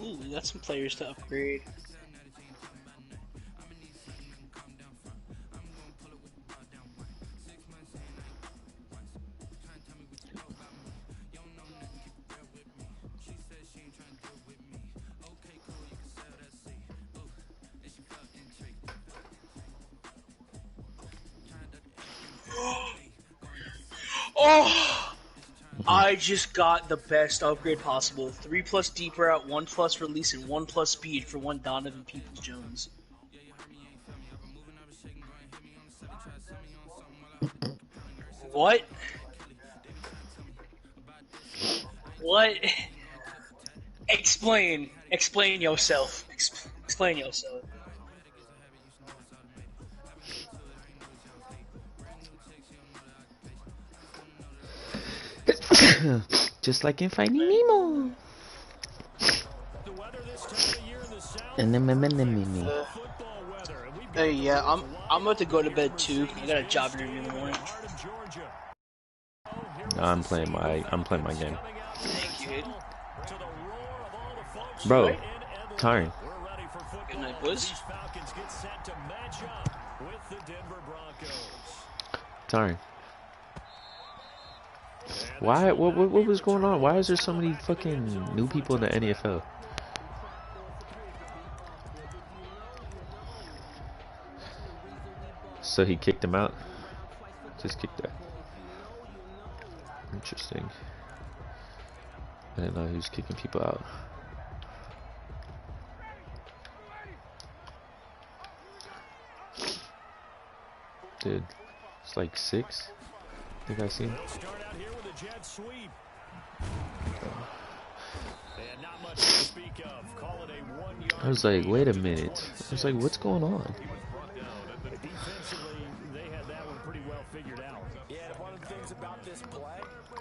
Ooh, we got some players to upgrade. Oh! I just got the best upgrade possible. 3+ deep route, 1+ release, and 1+ speed for one Donovan Peoples-Jones. What? What? Explain. Explain yourself. Explain yourself. Just like in Finding Nemo. And then Mimi. Hey, yeah, I'm about to go to bed too. I got a job interview in the morning. I'm playing my game. Thank you. Bro, tiring. Good night, boys. Tiring. Why? What was going on? Why is there so many fucking new people in the NFL? So he kicked him out? Just kicked that. Interesting. I didn't know he was kicking people out. Dude, it's like 6. I think I seen. I was like, wait a minute. I was like, what's going on?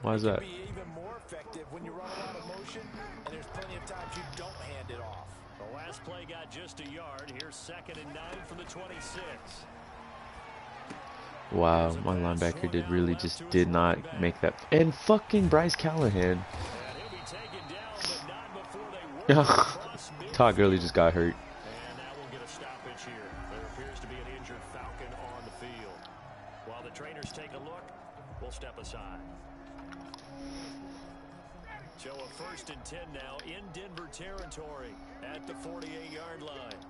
Why is that? The last play got just a yard. Here's 2nd and 9 from the 26. Wow, my linebacker did not make that. And fucking Bryce Callahan. Todd Gurley just got hurt. And that will get a stoppage here. There appears to be an injured Falcon on the field. While the trainers take a look, we'll step aside. So a 1st and 10 now in Denver territory at the 48-yard line.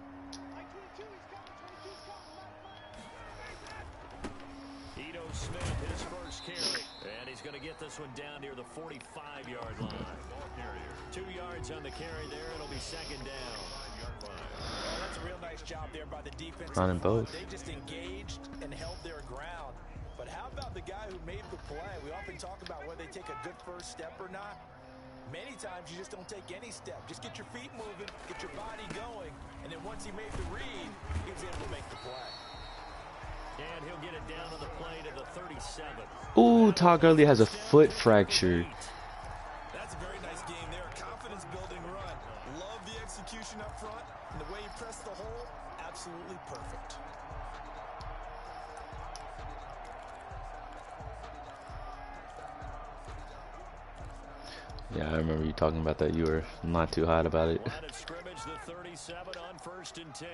Ito Smith, his first carry. And he's going to get this one down near the 45-yard line. 2 yards on the carry there. It'll be 2nd down. Well, that's a real nice job there by the defense. Not in both. They just engaged and held their ground. But how about the guy who made the play? We often talk about whether they take a good first step or not. Many times you just don't take any step. Just get your feet moving, get your body going, and then once he made the read, he was able to make the play. And he'll get it down on the play to the 37. Ooh, Todd Gurley has a foot fracture. That's a very nice game there. Confidence building run. Love the execution up front. And the way you press the hole, absolutely perfect. Yeah, I remember you talking about that. You were not too hot about it. Line of scrimmage, the 37 on 1st and 10.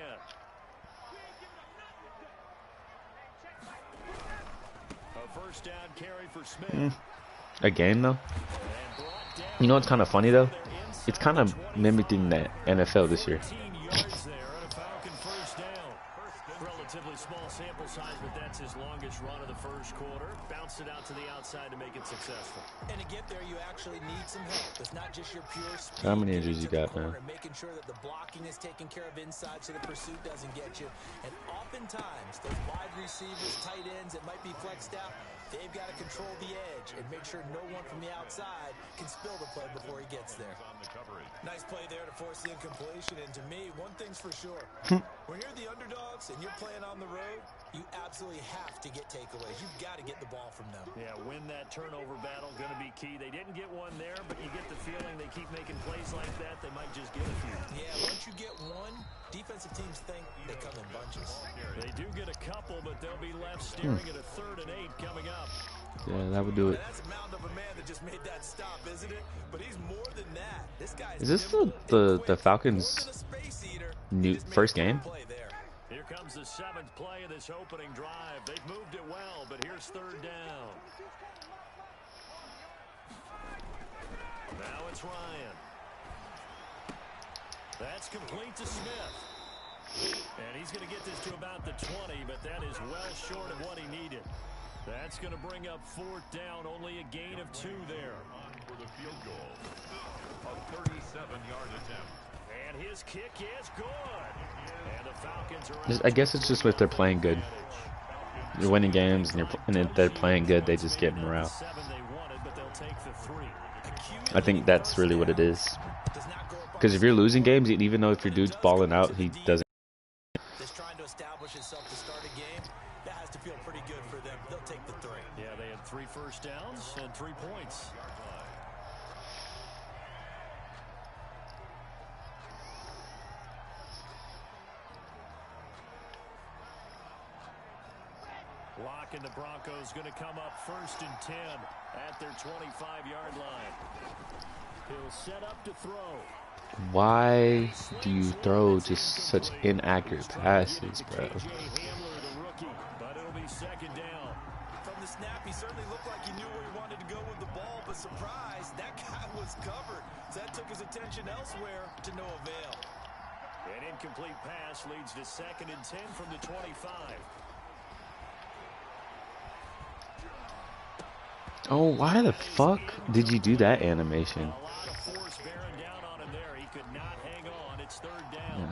A 1st down carry for Smith. A game though. You know what's kind of funny though? It's kind of mimicking the NFL this year. Relatively small sample size, but that's his longest run of the 1st quarter. Bounced it out to the outside to make it successful. And to get there, you actually need some help. It's not just your pure speed. How many injuries you got, man? Making sure that the blocking is taken care of inside so the pursuit doesn't get you. And oftentimes, those wide receivers, tight ends that might be flexed out, they've got to control the edge and make sure no one from the outside can spill the play before he gets there. Nice play there to force the incompletion. And to me, one thing's for sure. When you're the underdogs and you're playing on the road, you absolutely have to get takeaways. You've got to get the ball from them. Yeah, win that turnover battle, going to be key. They didn't get one there, but you get the feeling they keep making plays like that, they might just get a few. Yeah, once you get one, defensive teams think they come in bunches. They do get a couple, but they'll be left staring at a 3rd and 8 coming up. Yeah, that would do it. That's a mountain of a man that just made that stop, isn't it? But he's more than that. This guy's Is this nimble the and quick, Falcons' more than a space eater. He new just made first a great game? play there. Here comes the seventh play of this opening drive. They've moved it well, but here's third down. Now it's Ryan. That's complete to Smith. And he's going to get this to about the 20, but that is well short of what he needed. That's going to bring up fourth down, only a gain of 2 there. For the field goal, a 37-yard attempt. And his kick is good. And the Falcons are I guess it's just if they're playing good. You're winning games, and if they're playing good, they just get morale. I think that's really what it is. Because if you're losing games, even though if your dude's balling out, he doesn't. Just trying to establish itself to start a game, that has to feel pretty good for them. They'll take the 3. Yeah, they had 3 first downs and 3 points. Lock and the Broncos going to come up 1st and 10 at their 25-yard line. He'll set up to throw. Why do you throw just such inaccurate passes, bro? But it'll be 2nd down. From the snap, he certainly looked like he knew where he wanted to go with the ball, but surprise, that guy was covered. So that took his attention elsewhere to no avail. An incomplete pass leads to 2nd and 10 from the 25. Oh, why the fuck did you do that animation? A lot of force bearing down on him there. He could not hang on. It's 3rd down.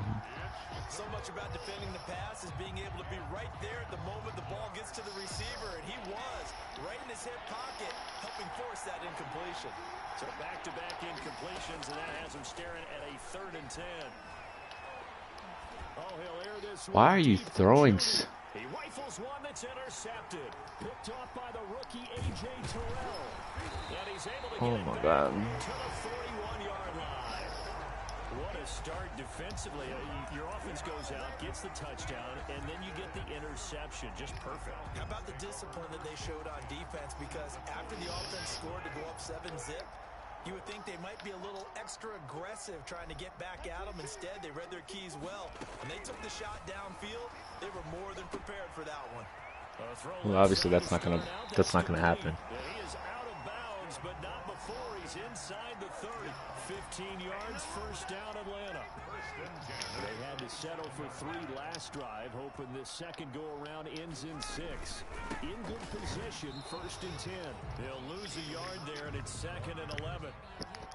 So much about defending the pass is being able to be right there at the moment the ball gets to the receiver, and he was right in his hip pocket, helping force that incompletion. So back-to-back incompletions, and that has him staring at a 3rd and 10. Oh, he'll air this one. Why are you throwing? He rifles one that's intercepted. Picked off by the rookie A.J. Terrell. And he's able to get it back to the 41-yard line. What a start defensively. Your offense goes out, gets the touchdown, and then you get the interception. Just perfect. How about the discipline that they showed on defense? Because after the offense scored to go up 7-zip, you would think they might be a little extra aggressive trying to get back at them. Instead, they read their keys well. When they took the shot downfield, they were more than prepared for that one. Well, obviously that's not gonna happen. He is out of bounds, but not before he's inside the 30. 15 yards, 1st down, Atlanta. They had to settle for 3 last drive, hoping this second go-around ends in 6. In good position, 1st and 10. They'll lose a yard there, and it's 2nd and 11.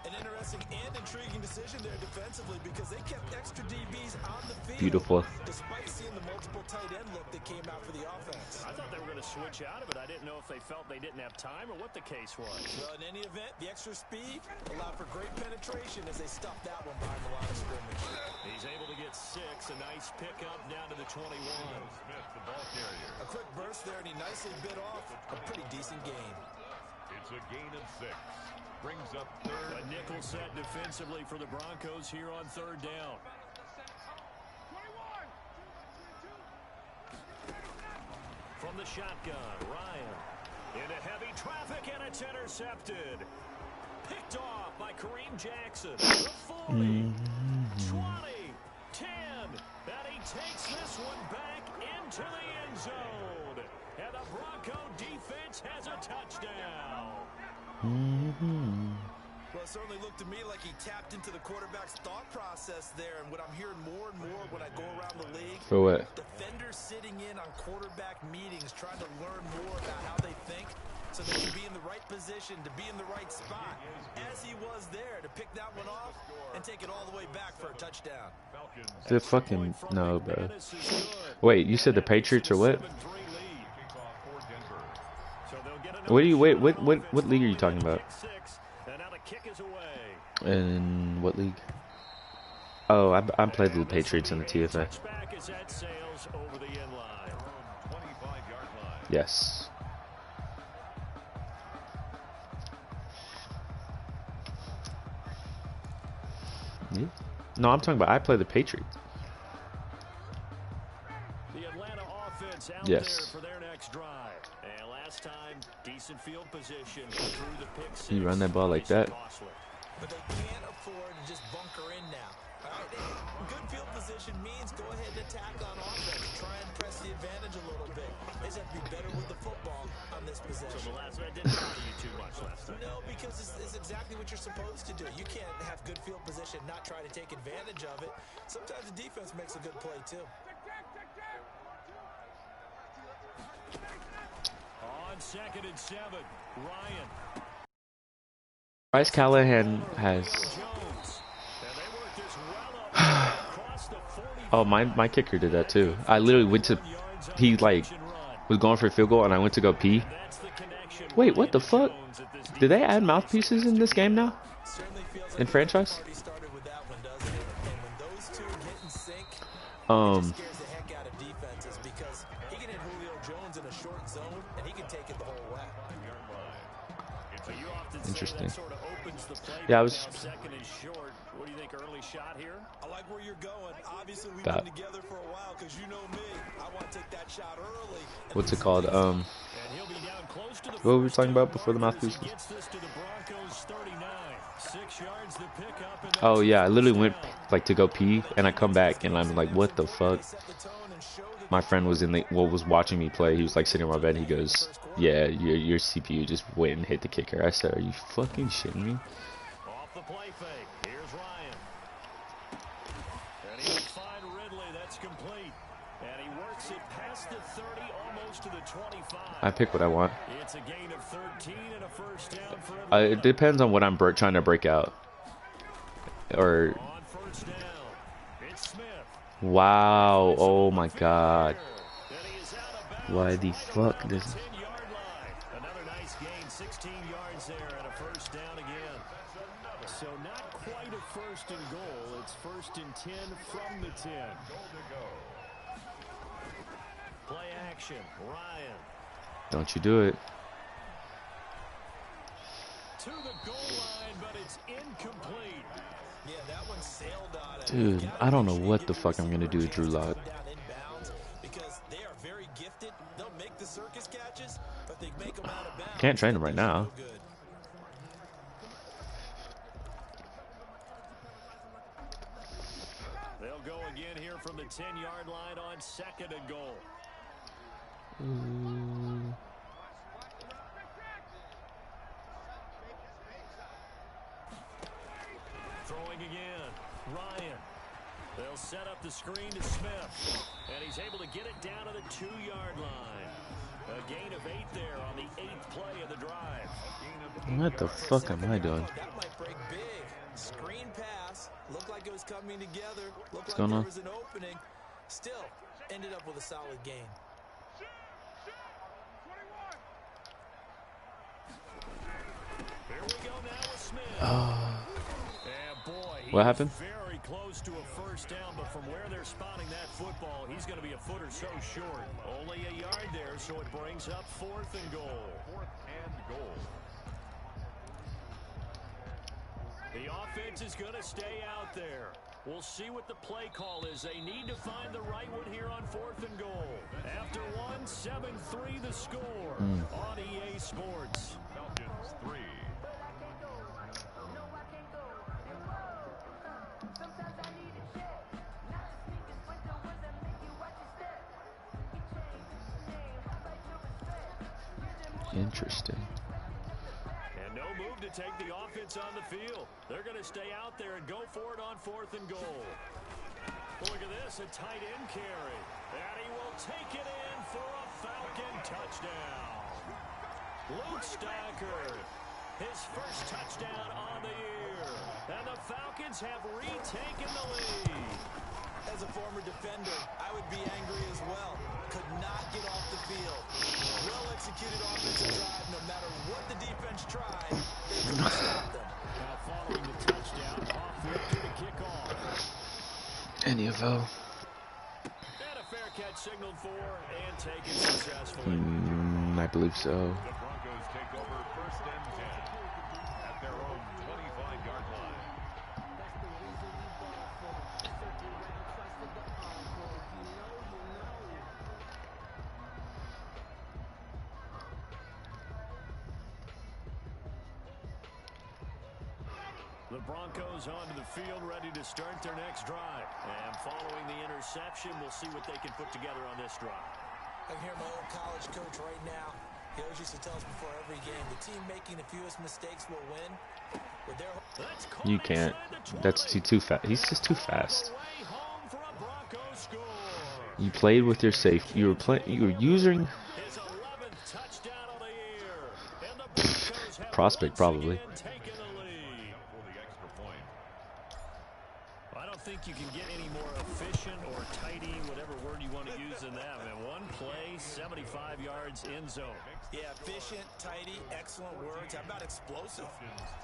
An interesting and intriguing decision there defensively because they kept extra DBs on the field. Beautiful. Despite seeing the multiple tight end look that came out for the offense. I thought they were going to switch out of it. I didn't know if they felt they didn't have time or what the case was. Well, in any event, the extra speed allowed for great penetration as they stuffed that one behind the line of scrimmage. He's able to get 6. A nice pickup down to the 21. Smith, the ball carrier. A quick burst there, and he nicely bit off a pretty decent gain. It's a gain of 6. Brings up 3rd. A nickel set defensively for the Broncos here on 3rd down. From the shotgun, Ryan into heavy traffic, and it's intercepted. Picked off by Kareem Jackson. The 40, 20, 10, and he takes this one back into the end zone. And the Bronco defense has a touchdown. Well, it certainly looked to me like he tapped into the quarterback's thought process there. And what I'm hearing more and more when I go around the league, For what? defenders sitting in on quarterback meetings trying to learn more about how they think so they can be in the right position, to be in the right spot, as he was there, to pick that one off and take it all the way back for a touchdown. The fucking no, bro. Wait, you said the Patriots or what? What do you what league are you talking about? In what league? Oh, I played the Patriots in the TFA. Yes. Yeah. No, I'm talking about I play the Patriots. The Atlanta offense out Yes. there for their next drive. And last time, decent field position through the pick six. You run that ball like that. But they can't afford to just bunker in now. All right, good field position means go ahead and attack on offense. Try and press the advantage a little bit. They just have to be better with the football on this possession. So the last one didn't bother you too much last time. No, because it's exactly what you're supposed to do. You can't have good field position, not try to take advantage of it. Sometimes the defense makes a good play too. On 2nd and 7, Ryan. Bryce Callahan has. Oh, my kicker did that too. I literally went to. He like was going for a field goal, and I went to go pee. Wait, what the fuck? Did they add mouthpieces in this game now? In franchise? Interesting. Yeah, I was. Second and short. What do you think? Early shot here. I like where you're going. Obviously, we've That. been together for a while because you know me. I want to take that shot early. What's it called? And he'll be down close to the What were we first talking down about before the markers. mouthpieces? He gets this to the Broncos 39. 6 yards to pick up, and Oh that's yeah, I literally first went down. like to go pee, and I come back, and I'm like, what the fuck? My friend was was watching me play. He was like sitting on my bed. He goes, "Yeah, your CPU just went and hit the kicker." I said, "Are you fucking shitting me?" Off the play fake. Here's Ryan. And he'll find Ridley. That's complete. And he works it past the 30, almost to the 25. I pick what I want. It's a gain of 13 and a first down for It depends on what I'm trying to break out. Or on first down. It's Smith. wow, oh my god, And he is out of bounds why the right fuck around the this? 10-yard line. Another nice gain, 16 yards there, and a first down again. So not quite a first and goal. It's first and 10 from the 10. Play action. Ryan. Don't you do it? To the goal line, but it's incomplete. Yeah, that one sailed on it. Dude, I don't know what the fuck I'm gonna do with Drew Lock. Because they are very gifted. They'll make the circus catches, but they make them out of bounds. Can't train him right now. No good. They'll go again here from the 10-yard line on 2nd and goal. Throwing again. Ryan. They'll set up the screen to Smith. And he's able to get it down to the 2-yard line. A gain of 8 there on the 8th play of the drive. What the fuck am I doing? That might break big. Screen pass. Looked like it was coming together. Looked like going there on? was an opening. Still, ended up with a solid gain. Here we go now with Smith. And boy, he What was happened? very close to a first down, but from where they're spotting that football, he's going to be a foot or so short. Only a yard there, so it brings up 4th and goal. 4th and goal. The offense is going to stay out there. We'll see what the play call is. They need to find the right one here on 4th and goal. After 1, 7-3 the score on EA Sports. Falcons 3. Interesting. And no move to take the offense on the field. They're going to stay out there and go for it on 4th and goal. Look at this, a tight end carry. And he will take it in for a Falcon touchdown. Luke Stacker, his first touchdown on the year. And the Falcons have retaken the lead. As a former defender, I would be angry as well. Could not get off the field. Well-executed offensive drive. No matter what the defense tried, they couldn't stop them. Now following the touchdown, off Victor to kick off. NFO. And a fair catch signaled for and taken successfully. I believe so. The Broncos take over 1st and 10 at their own 25-yard line. The Broncos onto the field, ready to start their next drive. And following the interception, we'll see what they can put together on this drive. I can hear my old college coach right now. He always used to tell us before every game, the team making the fewest mistakes will win. With their... You can't. That's too fast. He's just too fast. You played with your safety. You were using prospect probably. I don't think you can get any more efficient or tidy, whatever word you want to use in that. Man, one play, 75 yards in zone. Yeah, efficient, tidy, excellent words. How about explosive?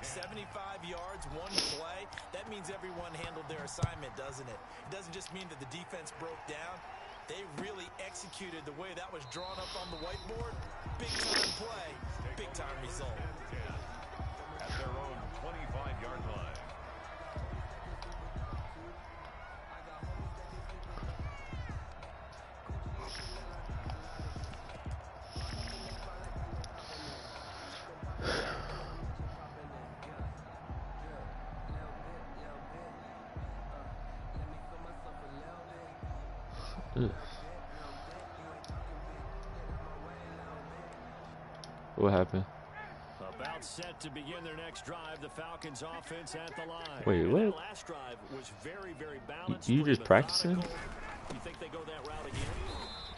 75 yards, one play. That means everyone handled their assignment, doesn't it? It doesn't just mean that the defense broke down. They really executed the way that was drawn up on the whiteboard. Big-time play, big-time result. At their own 25-yard line. Ugh. What happened? About set to begin their next drive, the Falcons offense at the line. Wait, what? That last drive was very, very balanced. You just practicing? You think they go that route again?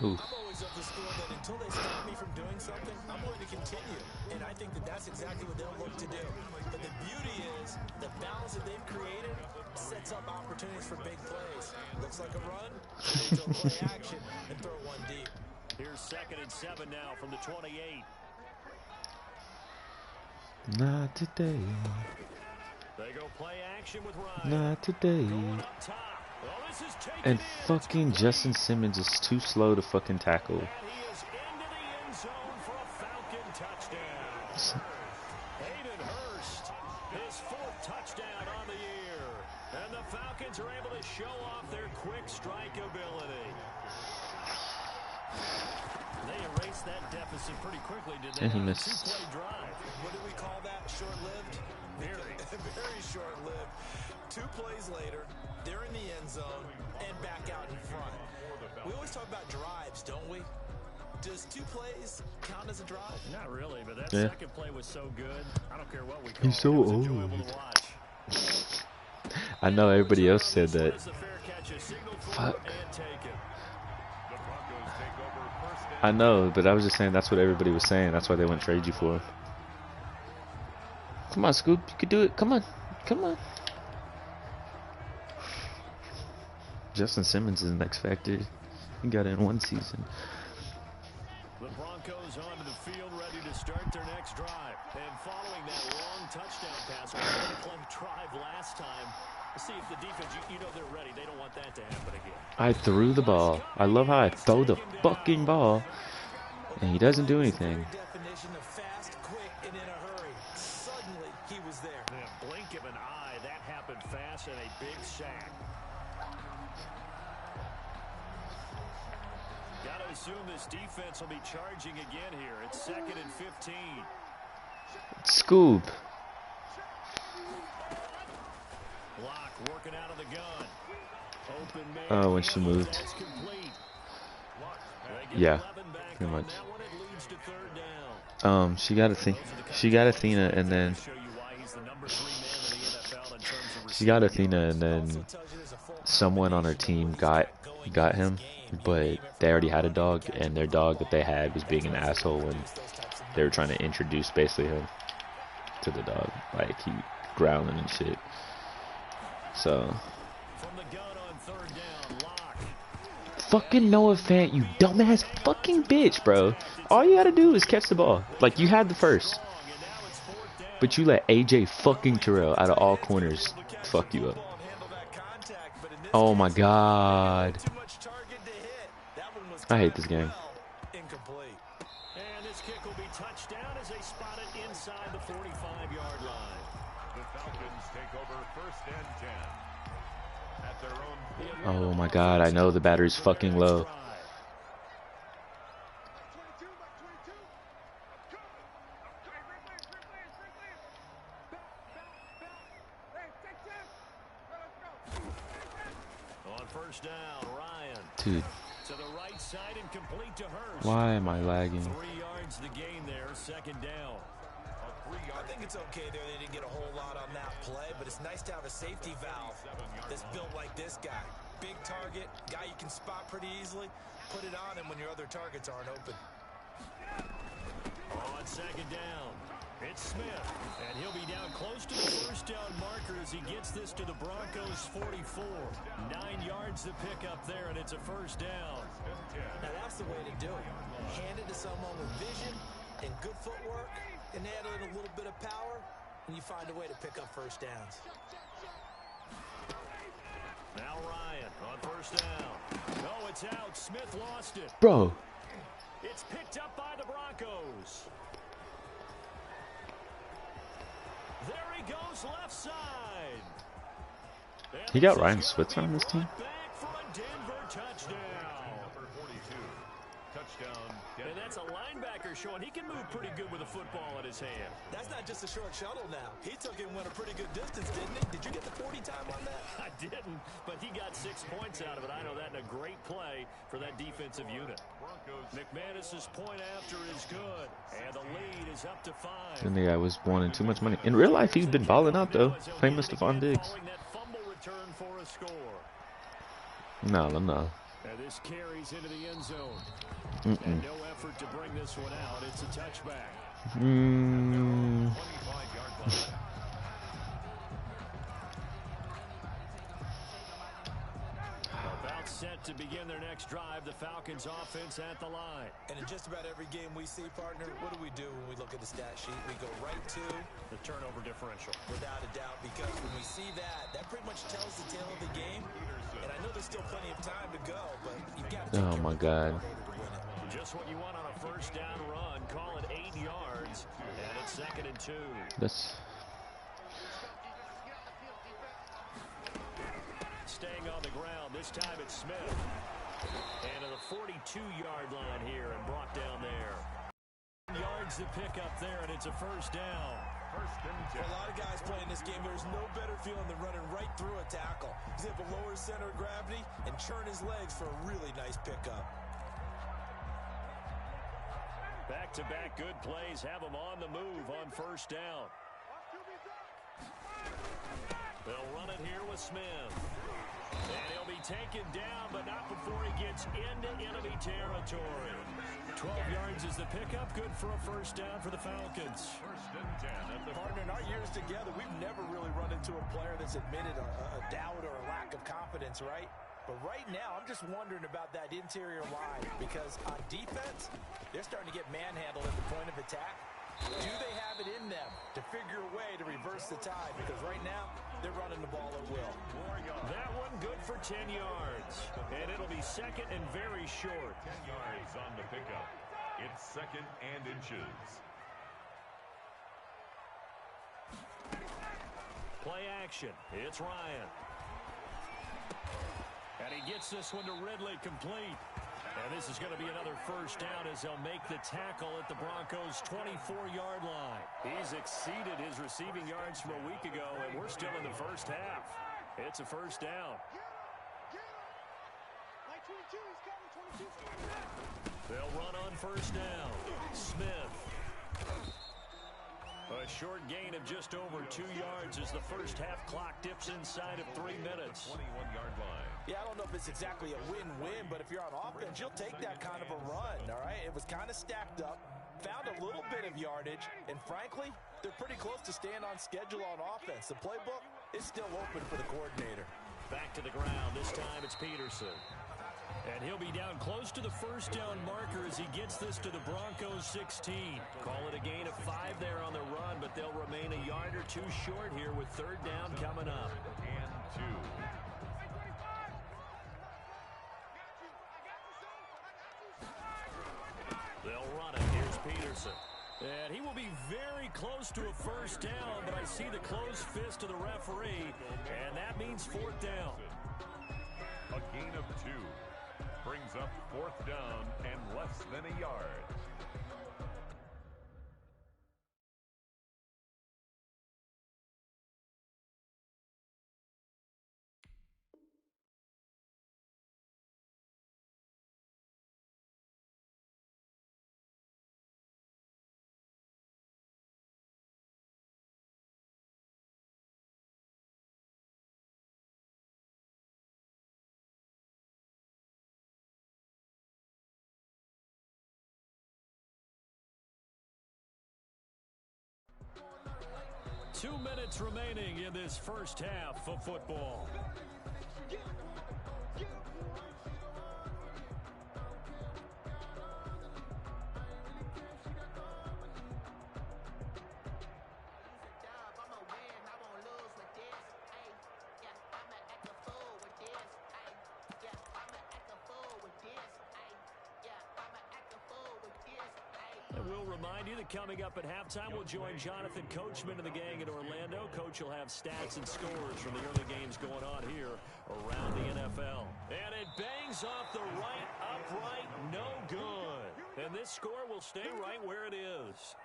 Ooh. I'm always of the school that until they stop me from doing something, I'm going to continue. And I think that that's exactly what they'll look to do. But the beauty is the balance that they've created sets up opportunities for big plays. Looks like a run, they don't play action and throw one deep. Here's 2nd and 7 now from the 28. Not today. They go play action with Ryan. Not today. Going up top. Well, this is taken And in. fucking Justin Simmons is too slow to fucking tackle. And he is into the end zone for a Falcon touchdown. Hayden Hurst, his 4th touchdown on the year. And the Falcons are able to show off their quick strike ability. They erased that deficit pretty quickly, did they? And he missed. Two-play drive. What do we call that? Short-lived? Very short-lived. 2 plays later, they're in the end zone and back out in front. We always talk about drives, don't we? Does 2 plays count as a drive? Not really, but that Yeah. second play was so good. I don't care what we call He's so it. It was old. enjoyable to watch. I know everybody else said that. What is the fair catch? A signal for Fuck. and take it. The Broncos take over first and I know, but I was just saying that's what everybody was saying. That's why they wouldn't trade you for him. Come on, Scoop. You could do it. Come on. Come on. Justin Simmons is an X factor. He got in 1 season. The Broncos onto the field, ready to start their next drive. And following that long touchdown pass, we had a play drive last time. Let's see if the defense, you know they're ready. They don't want that to happen again. I threw the ball. I love how I throw the fucking ball. And he doesn't do anything. Definition of fast, quick, and in a hurry. Suddenly, he was there. Yeah, blink of an eye, that happened fast and a big sack. Got to assume this defense will be charging again here. It's 2nd and 15. Scoop. Block working out of the gun. Open man. Oh, when she moved. That's complete. They get Yeah, 11 back pretty on much. that one. It leads to 3rd down. She got Athena, and then Show you why he's the number 3 man in the NFL in terms of she got Athena, and then someone on her team got him, but they already had a dog, and their dog that they had was being an asshole when they were trying to introduce basically him to the dog, like he growling and shit. So from the gun on 3rd down. Lock. fucking Noah Fant, you dumbass fucking bitch, bro. All you gotta do is catch the ball. Like, you had the first, but you let AJ fucking Terrell out of all corners fuck you up. Oh my god. I hate this game. Incomplete. And this kick will be touched down as they spot it inside the 45-yard line. the Falcons take over first and 10. At their own Oh my god, I know the battery's fucking low. first down. Ryan. Dude, To the right side and complete to Hurst. why am I lagging? 3 yards to gain there, second down. I think it's okay there. They didn't get a whole lot on that play, but it's nice to have a safety valve that's built like this guy. Big target, guy you can spot pretty easily. Put it on him when your other targets aren't open. On second down, it's Smith, and he'll be down close to the first down marker as he gets this to the Broncos' 44. 9 yards to pick up there, and it's a first down. Now that's the way to do it. Hand it to someone with vision and good footwork, and add in a little bit of power, and you find a way to pick up first downs. Now Ryan on first down. No, it's out. Smith lost it. Bro. It's picked up by the Broncos. There he goes left side. And He got this Ryan is Switzer gonna on be this team? brought back for a Denver touchdown. Number 42. Touchdown. And that's a linebacker showing he can move pretty good with a football in his hand. That's not just a short shuttle now. He took it and went a pretty good distance, didn't he? Did you get the 40 time on that? I didn't, but he got 6 points out of it. I know that in a great play for that defensive unit. McManus's point after is good, and the lead is up to 5. And the guy was wanting too much money. In real life, he's been balling out though. Playing with Stephon Diggs. That fumble return for a score. No. And this carries into the end zone. And no effort to bring this one out. It's a touchback. 25-yard line. About set to begin their next drive. The Falcons offense at the line. And in just about every game we see, partner, what do we do when we look at the stat sheet? We go right to The turnover differential. without a doubt, because when we see that, that pretty much tells the tale of the game. And I know there's still plenty of time to go, but you've got to take Oh my God. Just what you want on a first down run. Call it 8 yards. And it's 2nd and 2. That's Staying on the ground. This time it's Smith. And to the 42-yard line here and brought down there. Yards to pick up there, and it's a first down. First and For 10. a lot of guys playing this game, there's no better feeling than running right through a tackle. He's able to lower his center of gravity and churn his legs for a really nice pickup. Back-to-back good plays have them on the move on first down. They'll run it here with Smith. And he'll be taken down, but not before he gets into enemy territory. 12 yards is the pickup. Good for a first down for the Falcons. First and 10 at the Partner, in our years together, we've never really run into a player that's admitted a doubt or a lack of confidence, right? But right now, I'm just wondering about that interior line, because on defense, they're starting to get manhandled at the point of attack. Do they have it in them to figure a way to reverse the tide? Because right now, they're running the ball at will. That one good for 10 yards. And it'll be 2nd and very short. 10 yards on the pickup. It's 2nd and inches. Play action. It's Ryan. And he gets this one to Ridley complete. And this is going to be another first down as they'll make the tackle at the Broncos' 24-yard line. He's exceeded his receiving yards from a week ago, and we're still in the first half. It's a first down. They'll run on first down. Smith. A short gain of just over 2 yards as the first half clock dips inside of 3 minutes. 21-yard line. Yeah, I don't know if it's exactly a win-win, but if you're on offense, you'll take that kind of a run, all right? It was kind of stacked up, found a little bit of yardage, and frankly, they're pretty close to staying on schedule on offense. The playbook is still open for the coordinator. Back to the ground. This time it's Peterson. And he'll be down close to the first down marker as he gets this to the Broncos' 16. Call it a gain of 5 there on the run, but they'll remain a yard or 2 short here with 3rd down coming up. And 2. They'll run it. Here's Peterson. And he will be very close to a first down, but I see the closed fist of the referee, and that means 4th down. A gain of 2. Brings up 4th down and less than a yard. 2 minutes remaining in this first half of football. We'll remind you that coming up at halftime, we'll join Jonathan Coachman and the gang in Orlando. Coach will have stats and scores from the early games going on here around the NFL. And it bangs off the right upright, no good. And this score will stay right where it is.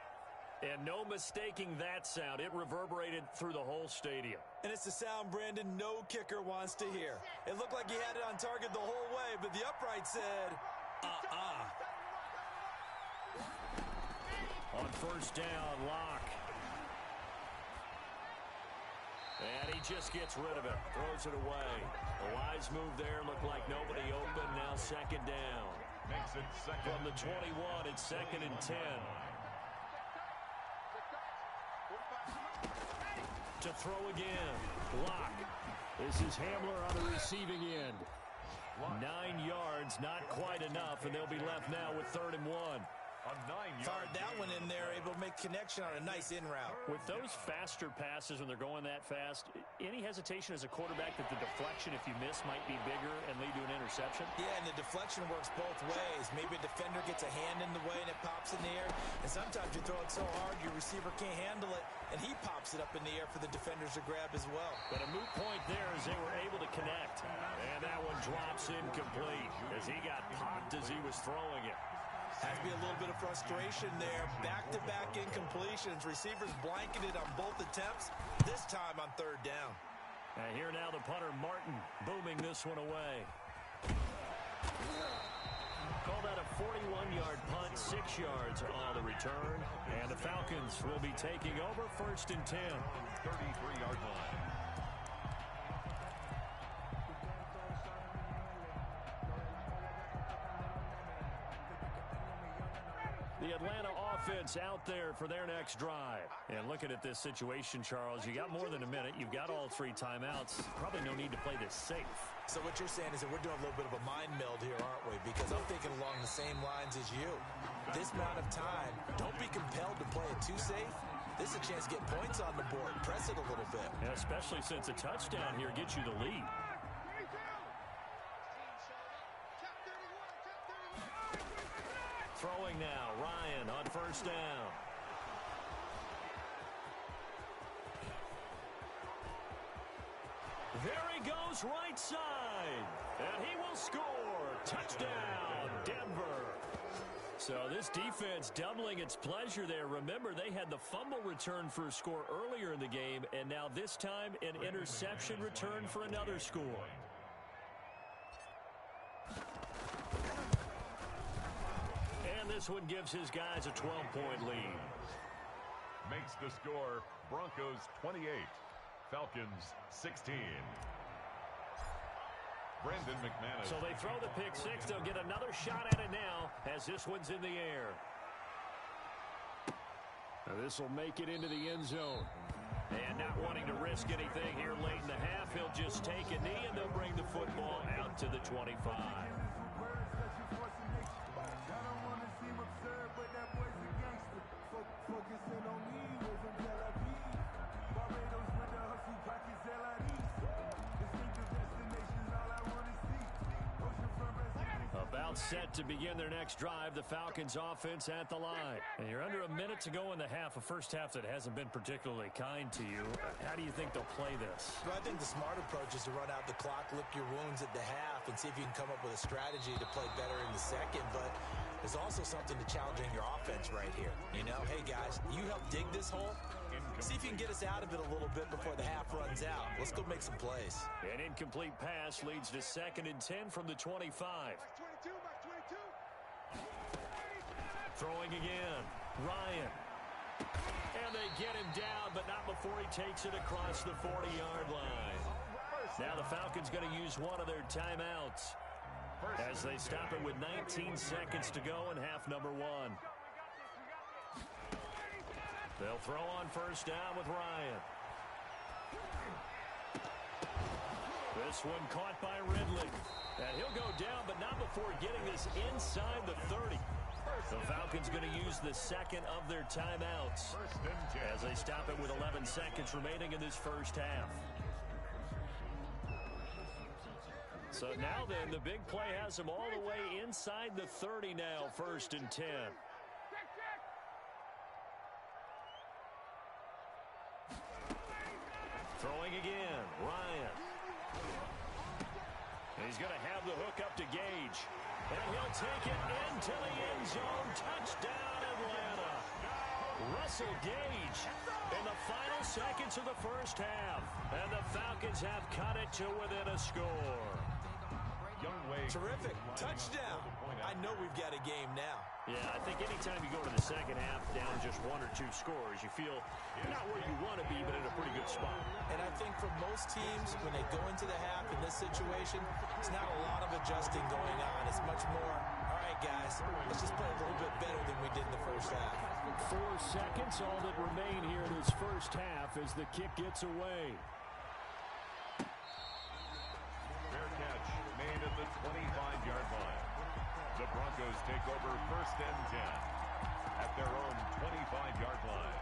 And no mistaking that sound. It reverberated through the whole stadium. And it's the sound, Brandon, no kicker wants to hear. It looked like he had it on target the whole way, but the upright said, On first down, Locke. And he just gets rid of it. Throws it away. A wise move there. Looked like nobody open. Now second down. Makes it second. From the 21, it's 2nd and 10. To throw again. Locke. This is Hamler on the receiving end. 9 yards, not quite enough, and they'll be left now with 3rd and 1. A 9-yard fired that one in there, able to make connection on a nice in route. With those faster passes when they're going that fast, any hesitation as a quarterback that the deflection, if you miss, might be bigger and lead to an interception? Yeah, and the deflection works both ways. Maybe a defender gets a hand in the way and it pops in the air, and sometimes you throw it so hard your receiver can't handle it, and he pops it up in the air for the defenders to grab as well. But a moot point there as they were able to connect. And that one drops incomplete as he got popped as he was throwing it. Has to be a little bit of frustration there. Back-to-back incompletions. Receivers blanketed on both attempts, this time on 3rd down. And here now the punter, Martin, booming this one away. Call that a 41-yard punt, 6 yards on the return. And the Falcons will be taking over 1st and 10. 33-yard line. The Atlanta offense out there for their next drive. And looking at this situation, Charles, you got more than a minute. You've got all 3 timeouts. Probably no need to play this safe. So what you're saying is that we're doing a little bit of a mind meld here, aren't we? Because I'm thinking along the same lines as you. This amount of time, don't be compelled to play it too safe. This is a chance to get points on the board. Press it a little bit. Yeah, especially since a touchdown here gets you the lead. Throwing now, Ryan on 1st down. There he goes right side. And he will score. Touchdown, Denver. So this defense doubling its pleasure there. Remember, they had the fumble return for a score earlier in the game, and now this time an interception return for another score. And this one gives his guys a 12-point lead. Makes the score Broncos 28, Falcons 16. Brandon McManus. So they throw the pick 6. They'll get another shot at it now as this one's in the air. Now this will make it into the end zone. And not wanting to risk anything here late in the half, he'll just take a knee and they'll bring the football out to the 25. About set to begin their next drive, the Falcons offense at the line. And you're under a minute to go in the half, a first half that hasn't been particularly kind to you. How do you think they'll play this? Well, I think the smart approach is to run out the clock, lick your wounds at the half, and see if you can come up with a strategy to play better in the second. But there's also something to challenging your offense right here. You know, hey, guys, you help dig this hole. See if you can get us out of it a little bit before the half runs out. Let's go make some plays. An incomplete pass leads to 2nd and 10 from the 25. Throwing again. Ryan. And they get him down, but not before he takes it across the 40-yard line. Now the Falcons going to use one of their timeouts as they stop it with 19 seconds to go in half number 1. They'll throw on first down with Ryan. This one caught by Ridley. And he'll go down, but not before getting this inside the 30. The Falcons going to use the second of their timeouts as they stop it with 11 seconds remaining in this first half. So now then, the big play has them all the way inside the 30 now, 1st and 10. Throwing again, Ryan. He's going to have the hook up to Gage. And he'll take it into the end zone. Touchdown, Atlanta. Russell Gage in the final seconds of the first half. And the Falcons have cut it to within a score. Terrific. Touchdown. I know we've got a game now. Yeah, I think anytime you go to the second half down just 1 or 2 scores, you feel not where you want to be, but in a pretty good spot. And I think for most teams, when they go into the half in this situation, it's not a lot of adjusting going on. It's much more, all right, guys, let's just play a little bit better than we did in the first half. 4 seconds, all that remain here in this first half as the kick gets away. Fair catch made at the 25-yard line. The Broncos take over 1st and 10 at their own 25-yard line.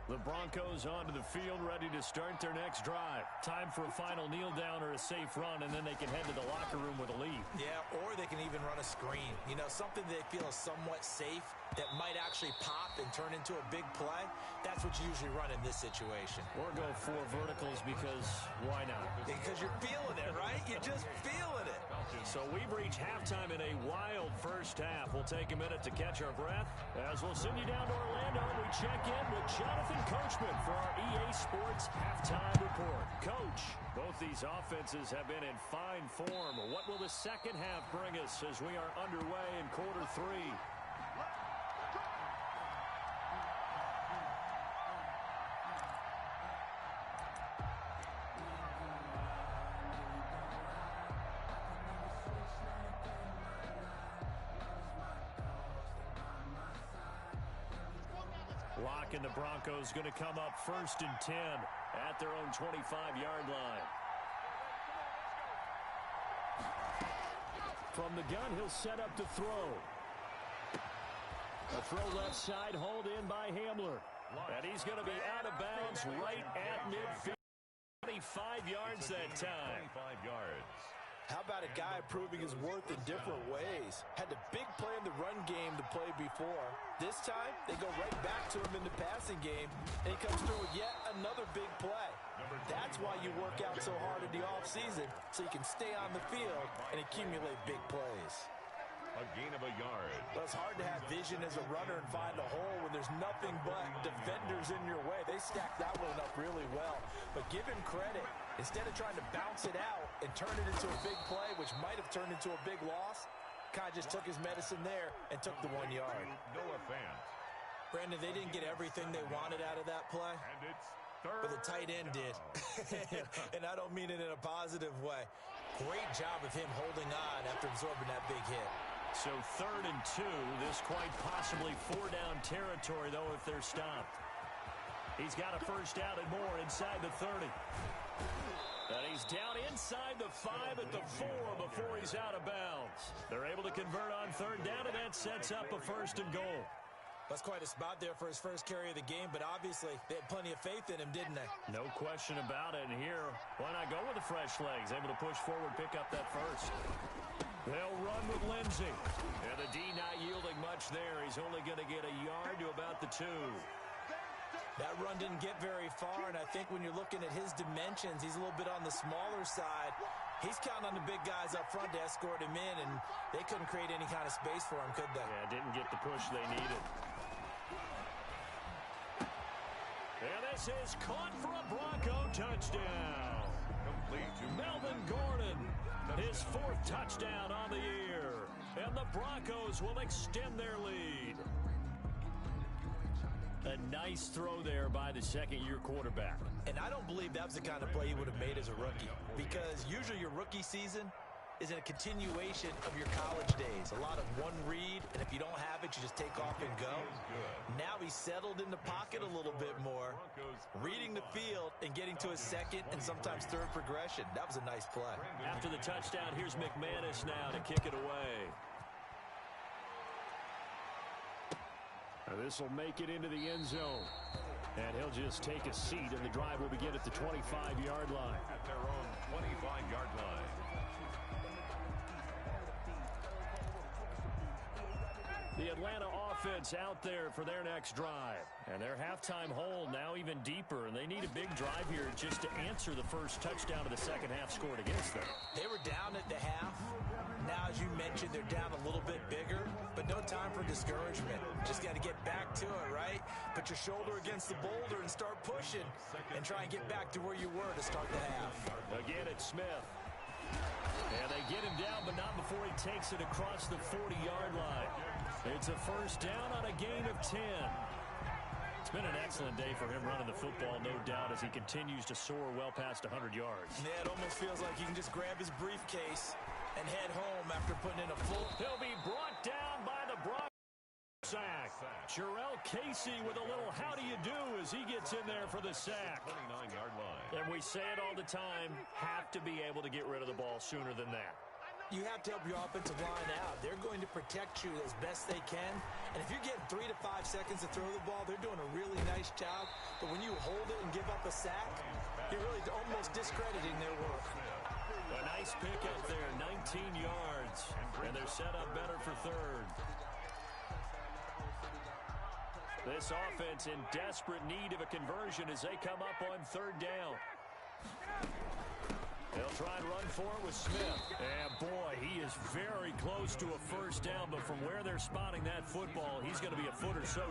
The Broncos onto the field, ready to start their next drive. Time for a final kneel down or a safe run, and then they can head to the locker room with a lead. Yeah, or they can even run a screen. You know, something they feel is somewhat safe that might actually pop and turn into a big play. That's what you usually run in this situation. Or go 4 verticals because why not? Because you're feeling it, right? You're just feeling it. So we've reached halftime in a wild first half. We'll take a minute to catch our breath as we'll send you down to Orlando. We check in with Jonathan Coachman for our EA Sports Halftime Report. Coach, both these offenses have been in fine form. What will the second half bring us as we are underway in quarter 3? Lock and the Broncos going to come up 1st and 10 at their own 25-yard line. From the gun, he'll set up to throw. A throw left side, hauled in by Hamler. And he's going to be out of bounds right at midfield. 25 yards that time. 25 yards. How about a guy proving his worth in different ways? Had the big play in the run game to play before. This time, they go right back to him in the passing game, and he comes through with yet another big play. That's why you work out so hard in the offseason, so you can stay on the field and accumulate big plays. A gain of a yard. Well, it's hard to have vision as a runner and find a hole when there's nothing but defenders in your way. They stacked that one up really well. But give him credit. Instead of trying to bounce it out and turn it into a big play, which might have turned into a big loss, kind of just took his medicine there and took the 1 yard. Noah Fant. Brandon, they didn't get everything they wanted out of that play. And it's third. But the tight end did. And I don't mean it in a positive way. Great job of him holding on after absorbing that big hit. So 3rd and 2. This quite possibly 4-down territory, though, if they're stopped. He's got a first down and more inside the 30. And he's down inside the 5 at the 4 before he's out of bounds. They're able to convert on 3rd down, and that sets up a 1st and goal. That's quite a spot there for his first carry of the game, but obviously they had plenty of faith in him, didn't they? No question about it. And here, why not go with the fresh legs? Able to push forward, pick up that first. They'll run with Lindsey. And the D not yielding much there. He's only going to get a yard to about the 2. That run didn't get very far, and I think when you're looking at his dimensions, he's a little bit on the smaller side. He's counting on the big guys up front to escort him in, and they couldn't create any kind of space for him, could they? Yeah, didn't get the push they needed. And this is caught for a Bronco touchdown. Complete to Melvin Gordon, his 4th touchdown on the year. And the Broncos will extend their lead. A nice throw there by the second-year quarterback. And I don't believe that was the kind of play he would have made as a rookie, because usually your rookie season is a continuation of your college days. A lot of one read, and if you don't have it, you just take off and go. Now he's settled in the pocket a little bit more, reading the field and getting to his second and sometimes third progression. That was a nice play. After the touchdown, here's McManus now to kick it away. This will make it into the end zone. And he'll just take a seat, and the drive will begin at the 25-yard line. At their own 25-yard line. The Atlanta offense out there for their next drive. And their halftime hole now even deeper, and they need a big drive here just to answer the first touchdown of the second half scored against them. They were down at the half. Now, as you mentioned, they're down a little bit bigger, but no time for discouragement. Just got to get back to it, right? Put your shoulder against the boulder and start pushing and try and get back to where you were to start the half. Again, it's Smith. And they get him down, but not before he takes it across the 40-yard line. It's a first down on a gain of 10. It's been an excellent day for him running the football, no doubt, as he continues to soar well past 100 yards. Yeah, it almost feels like he can just grab his briefcase and head home after putting in a full. He'll be brought down by the Broncos. Sack. Jarrell Casey with a little how do you do as he gets in there for the sack. 29-yard line. And we say it all the time, have to be able to get rid of the ball sooner than that. You have to help your offensive line out. They're going to protect you as best they can. And if you're getting 3 to 5 seconds to throw the ball, they're doing a really nice job. But when you hold it and give up a sack, you're really almost discrediting their work. A nice pick up there, 19 yards. And they're set up better for third. This offense in desperate need of a conversion as they come up on third down. They'll try and run for it with Smith. And, boy, he is very close to a first down, but from where they're spotting that football, he's going to be a foot or so.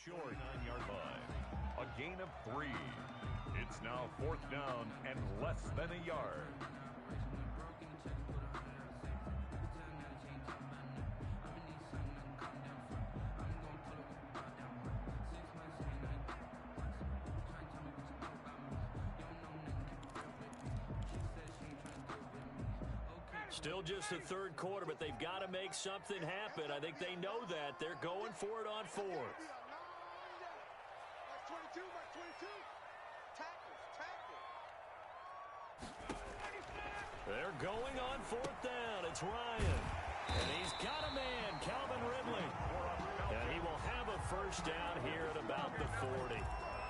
Short 9-yard line. A gain of 3. It's now fourth down and less than a yard. Still just the third quarter, but they've got to make something happen. I think they know that. They're going for it on fourth. They're going on fourth down. It's Ryan. And he's got a man, Calvin Ridley. And he will have a first down here at about the 40.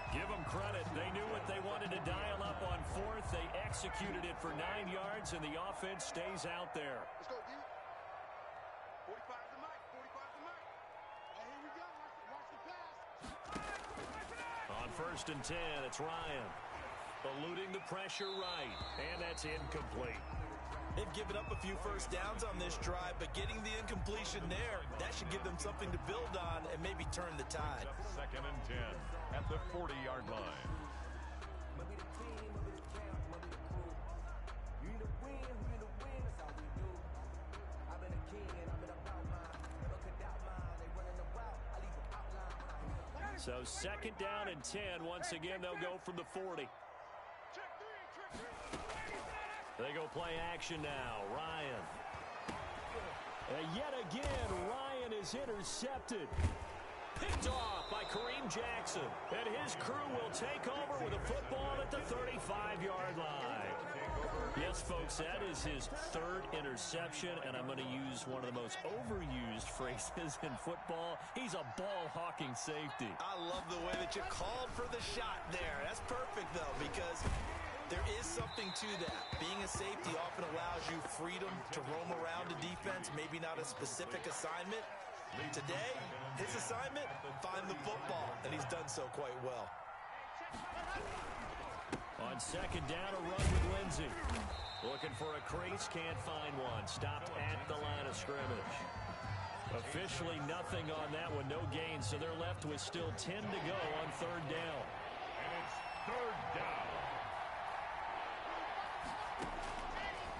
Give them credit. They knew what they wanted to dial up on fourth. They executed it for 9 yards, and the offense stays out there. Let's go, D. 45 to Mike. 45 to Mike. And here we go. Watch the pass. On first and 10, it's Ryan. Eluding the pressure right. And that's incomplete. They've given up a few first downs on this drive, but getting the incompletion there, that should give them something to build on and maybe turn the tide. Second and 10 at the 40-yard line. So second down and 10. Once again, they'll go from the 40. They go play action now. Ryan. And yet again, Ryan is intercepted. Picked off by Kareem Jackson. And his crew will take over with a football at the 35-yard line. Yes, folks, that is his third interception, and I'm going to use one of the most overused phrases in football. He's a ball-hawking safety. I love the way that you called for the shot there. That's perfect, though, because There is something to that. Being a safety often allows you freedom to roam around a defense, maybe not a specific assignment. Today, his assignment, find the football, and he's done so quite well. On second down, a run with Lindsey. Looking for a crease, can't find one. Stopped at the line of scrimmage. Officially nothing on that one, no gain, so they're left with still 10 to go on third down. And it's third down.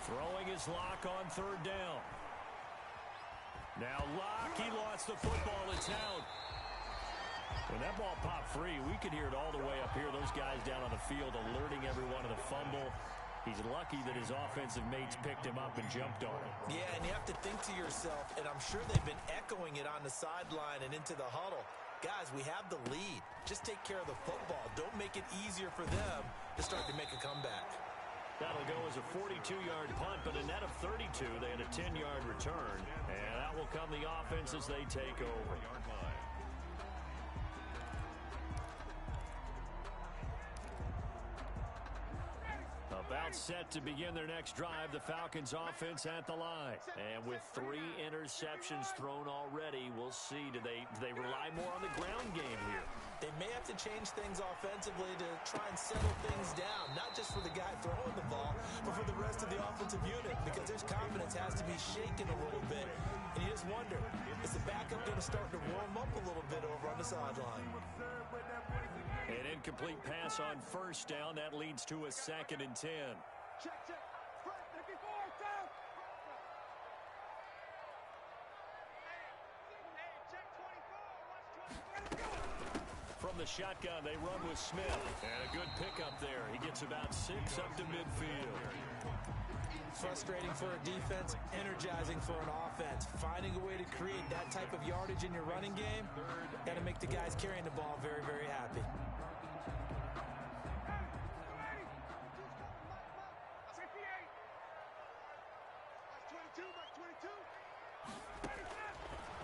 Throwing his Lock on third down. Now Lock, he lost the football. It's out. When that ball popped free, we could hear it all the way up here. Those guys down on the field alerting everyone of the fumble. He's lucky that his offensive mates picked him up and jumped on him. Yeah, and you have to think to yourself, and I'm sure they've been echoing it on the sideline and into the huddle. Guys, we have the lead. Just take care of the football. Don't make it easier for them to start to make a comeback. That'll go as a 42-yard punt, but a net of 32. They had a 10-yard return, and that will come the offense as they take over. About set to begin their next drive, the Falcons offense at the line. And with 3 interceptions thrown already, we'll see. Do they rely more on the ground game here? They may have to change things offensively to try and settle things down, not just for the guy throwing the ball, but for the rest of the offensive unit, because his confidence has to be shaken a little bit. And you just wonder, is the backup going to start to warm up a little bit over on the sideline? An incomplete pass on first down. That leads to a 2nd and 10. Check, check. Front, 54, down. Hey, check 24. Watch 24. From the shotgun, they run with Smith. And a good pickup there. He gets about 6 up to midfield. Frustrating for a defense, energizing for an offense. Finding a way to create that type of yardage in your running game, got to make the guys carrying the ball very, very happy.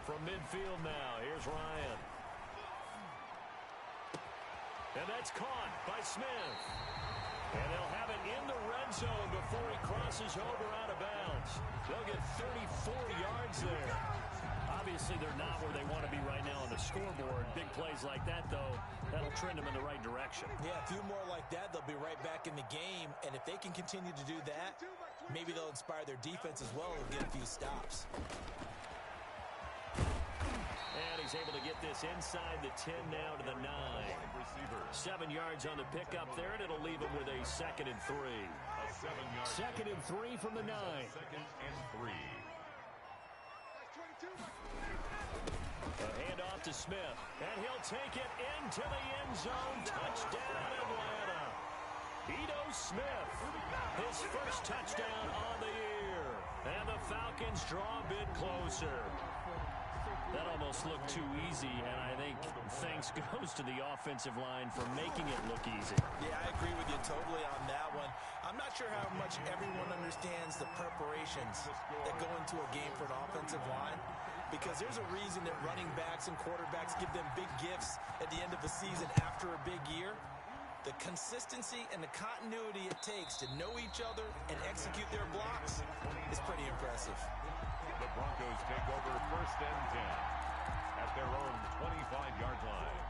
From midfield now, here's Ryan. And that's caught by Smith. And they'll have it in the red zone before he crosses over out of bounds. They'll get 34 yards there. Obviously, they're not where they want to be right now on the scoreboard. Big plays like that, though, that'll trend them in the right direction. Yeah, a few more like that, they'll be right back in the game. And if they can continue to do that, maybe they'll inspire their defense as well and get a few stops. And he's able to get this inside the 10 now to the 9. 7 yards on the pickup there, and it'll leave him with a 2nd and 3. A 7-yard. 2nd and 3 from the 9. 2nd and 3. A handoff to Smith, and he'll take it into the end zone. Touchdown, Atlanta. Ito Smith, his first touchdown on the year. And the Falcons draw a bit closer. That almost looked too easy, and I think thanks goes to the offensive line for making it look easy. Yeah, I agree with you totally on that one. I'm not sure how much everyone understands the preparations that go into a game for an offensive line, because there's a reason that running backs and quarterbacks give them big gifts at the end of the season after a big year. The consistency and the continuity it takes to know each other and execute their blocks is pretty impressive. The Broncos take over 1st and 10 at their own 25-yard line.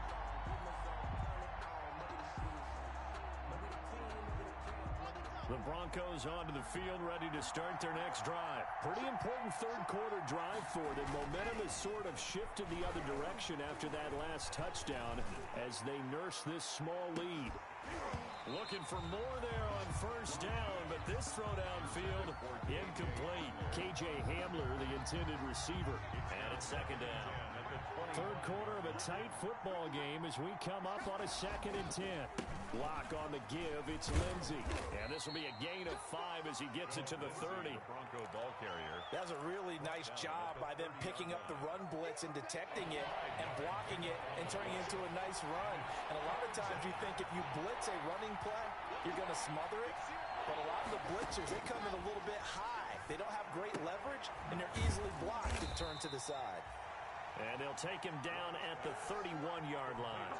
The Broncos onto the field, ready to start their next drive. Pretty important third-quarter drive for them. Momentum has sort of shifted the other direction after that last touchdown as they nurse this small lead. Looking for more there on first down, but this throw downfield incomplete. KJ Hamler, the intended receiver. And it's 2nd down. Third quarter of a tight football game as we come up on a 2nd and 10. Lock on the give, it's Lindsey. And this will be a gain of 5 as he gets it to the 30. Bronco ball carrier. That was a really nice job by them picking up the run blitz and detecting it and blocking it and turning it into a nice run. And a lot of times you think if you blitz a running play, you're going to smother it. But a lot of the blitzers, they come in a little bit high. They don't have great leverage, and they're easily blocked and turned to the side. And they'll take him down at the 31-yard line.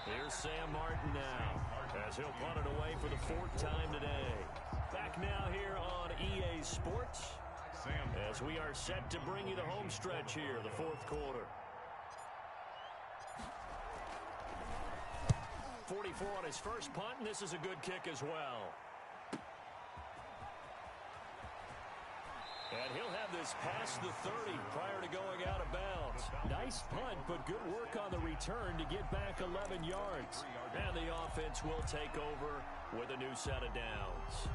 Here's Sam Martin now, as he'll punt it away for the 4th time today. Back now here on EA Sports, as we are set to bring you the home stretch here, the 4th quarter. 44 on his first punt, and this is a good kick as well. And he'll have this past the 30 prior to going out of bounds. Nice punt, but good work on the return to get back 11 yards. And the offense will take over with a new set of downs.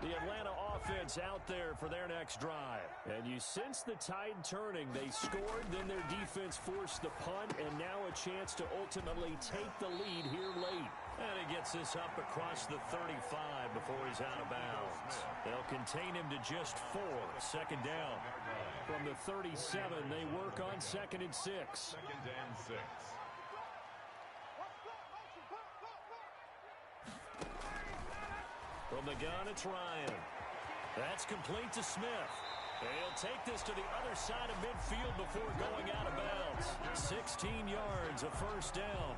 The Atlanta offense out there for their next drive. And you sense the tide turning. They scored, then their defense forced the punt, and now a chance to ultimately take the lead here late. And he gets this up across the 35 before he's out of bounds. They'll contain him to just 4, 2nd down. From the 37, they work on 2nd and 6. 2nd and 6. From the gun, it's Ryan. That's complete to Smith. He'll take this to the other side of midfield before going out of bounds. 16 yards, a 1st down.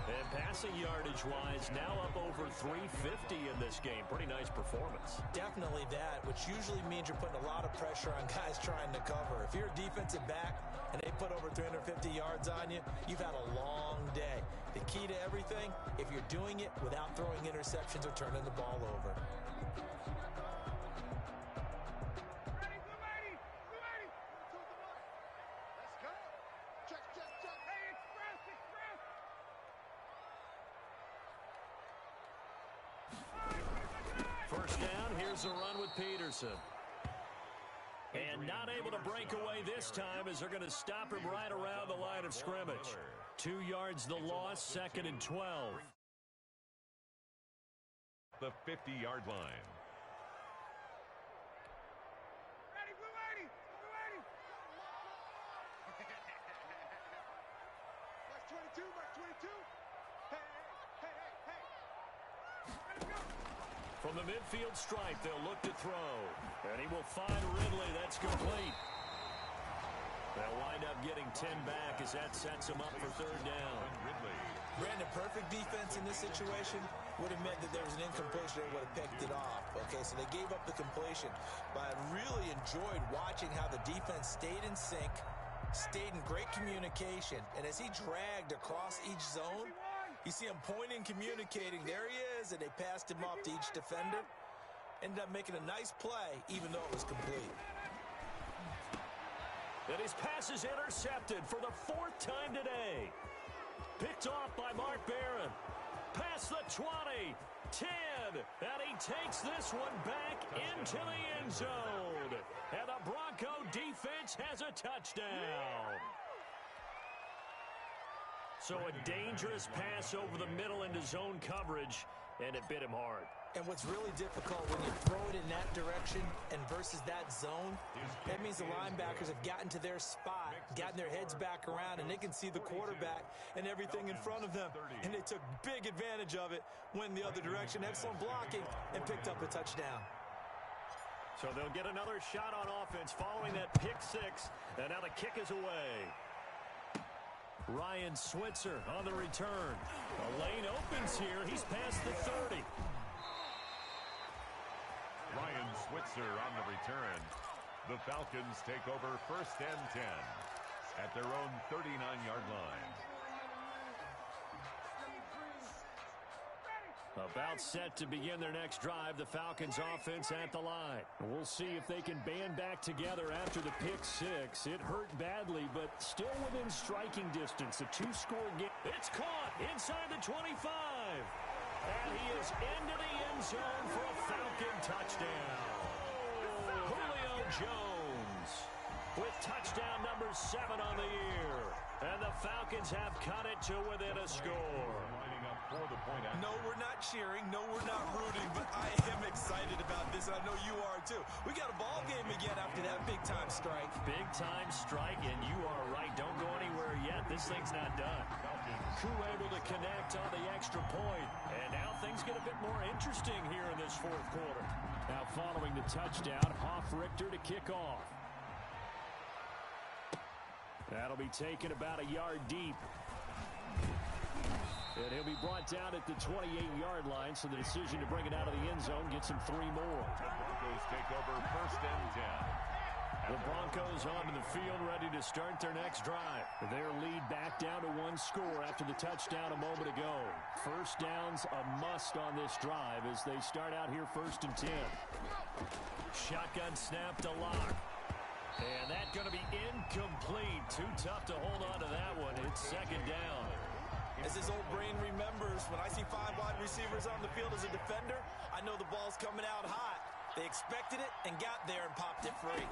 And passing yardage-wise, now up over 350 in this game. Pretty nice performance. Definitely that, which usually means you're putting a lot of pressure on guys trying to cover. If you're a defensive back and they put over 350 yards on you, you've had a long day. The key to everything, if you're doing it without throwing interceptions or turning the ball over. First down, here's a run with Peterson. And not able to break away this time as they're going to stop him right around the line of scrimmage. 2 yards the loss, 2nd and 12. The 50-yard line. Ready, blue lady! Blue lady! March 22, March 22. Hey, hey, hey, hey. Let's go. From the midfield stripe, they'll look to throw. And he will find Ridley. That's complete. They'll wind up getting 10 back as that sets them up for 3rd down. Brandon, perfect defense in this situation would have meant that there was an incompletion and would have picked it off. Okay, so they gave up the completion. But I really enjoyed watching how the defense stayed in sync, stayed in great communication. And as he dragged across each zone, you see him pointing, communicating. There he is, and they passed him off to each defender. Ended up making a nice play, even though it was complete. And his pass is intercepted for the 4th time today. Picked off by Mark Barron. Past the 20, 10, and he takes this one back into the end zone. And the Bronco defense has a touchdown. So a dangerous pass over the middle into zone coverage, and it bit him hard. And what's really difficult when you throw it in that direction and versus that zone, that means the linebackers have gotten to their spot, gotten their heads back around, and they can see the quarterback and everything in front of them. And they took big advantage of it, went the other direction, excellent blocking, and picked up a touchdown. So they'll get another shot on offense following that pick 6, and now the kick is away. Ryan Switzer on the return. A lane opens here. He's past the 30. Ryan Switzer on the return. The Falcons take over 1st and 10 at their own 39-yard line. About set to begin their next drive, the Falcons offense at the line. We'll see if they can band back together after the pick 6. It hurt badly, but still within striking distance. A 2-score game. It's caught inside the 25. And he is into the end zone for a Falcon touchdown. Julio Jones with touchdown number 7 on the year. And the Falcons have cut it to within a score. No, we're not cheering. No, we're not rooting. But I am excited about this, and I know you are too. We got a ball game again after that big-time strike. Big-time strike, and you are right. Don't go anywhere yet. This thing's not done. Crew able to connect on the extra point. And now things get a bit more interesting here in this 4th quarter. Now following the touchdown, Hoff-Richter to kick off. That'll be taken about a yard deep. And he'll be brought down at the 28-yard line, so the decision to bring it out of the end zone gets him 3 more. The Broncos take over 1st and 10. The Broncos onto the field ready to start their next drive. Their lead back down to 1 score after the touchdown a moment ago. First down's a must on this drive as they start out here 1st and 10. Shotgun snap to Lock. And that's going to be incomplete. Too tough to hold on to that one. It's 2nd down. As his old brain remembers, when I see 5 wide receivers on the field as a defender, I know the ball's coming out hot. They expected it and got there and popped it free.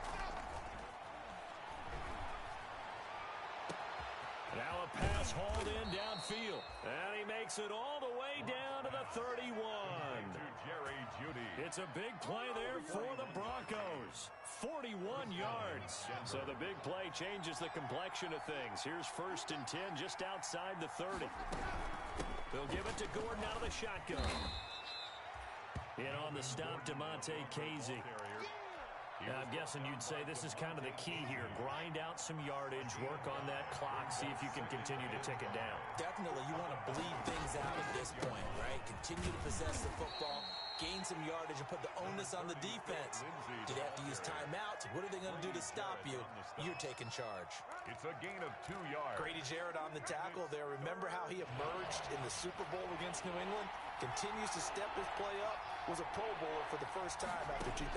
Now a pass hauled in downfield. And he makes it all the way down to the 31. To Jerry Jeudy. It's a big play there for the Broncos. 41 yards. So the big play changes the complexion of things. Here's 1st and 10 just outside the 30. They'll give it to Gordon out of the shotgun. In on the stop, DeMonte Casey. Now, I'm guessing you'd say this is kind of the key here. Grind out some yardage, work on that clock, see if you can continue to tick it down. Definitely, you want to bleed things out at this point, right? Continue to possess the football, gain some yardage, and put the onus on the defense. Do they have to use timeouts? What are they going to do to stop you? You're taking charge. It's a gain of 2 yards. Grady Jarrett on the tackle there. Remember how he emerged in the Super Bowl against New England? Continues to step his play up. Was a Pro Bowler for the first time after 2019.